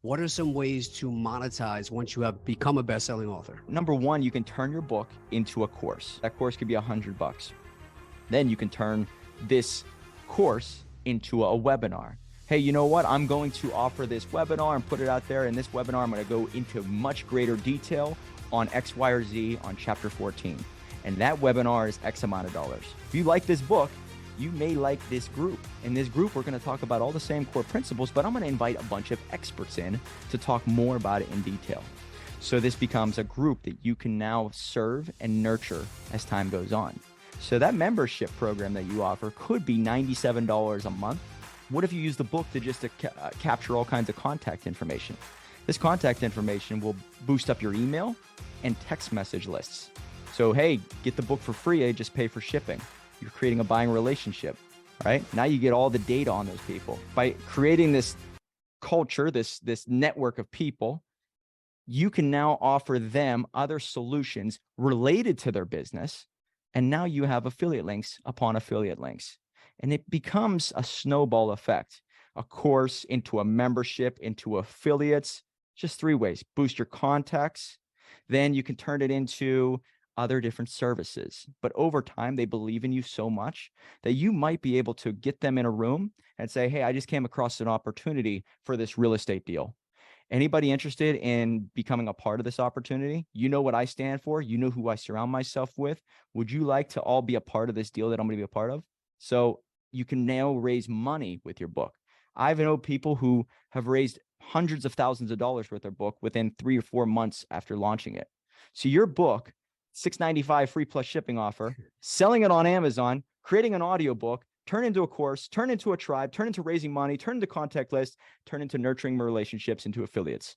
What are some ways to monetize once you have become a best-selling author? Number one, you can turn your book into a course. That course could be $100. Then you can turn this course into a webinar. Hey, you know what? I'm going to offer this webinar and put it out there. In this webinar, I'm going to go into much greater detail on X, Y, or Z on chapter 14. And that webinar is X amount of dollars. If you like this book, you may like this group. In this group, we're going to talk about all the same core principles, but I'm going to invite a bunch of experts in to talk more about it in detail. So this becomes a group that you can now serve and nurture as time goes on. So that membership program that you offer could be $97 a month. What if you use the book to just capture all kinds of contact information? This contact information will boost up your email and text message lists. So, hey, get the book for free, just pay for shipping. You're creating a buying relationship, right? Now you get all the data on those people. By creating this culture, this network of people, you can now offer them other solutions related to their business. And now you have affiliate links upon affiliate links. And it becomes a snowball effect, a course into a membership, into affiliates, just three ways. Boost your contacts. Then you can turn it into other different services. But over time, they believe in you so much that you might be able to get them in a room and say, hey, I just came across an opportunity for this real estate deal. Anybody interested in becoming a part of this opportunity? You know what I stand for. You know who I surround myself with. Would you like to all be a part of this deal that I'm going to be a part of? So you can now raise money with your book. I've known people who have raised hundreds of thousands of dollars with their book within 3 or 4 months after launching it. So your book, $6.95 free plus shipping offer, selling it on Amazon, creating an audiobook, turn into a course, turn into a tribe, turn into raising money, turn into contact list, turn into nurturing relationships into affiliates.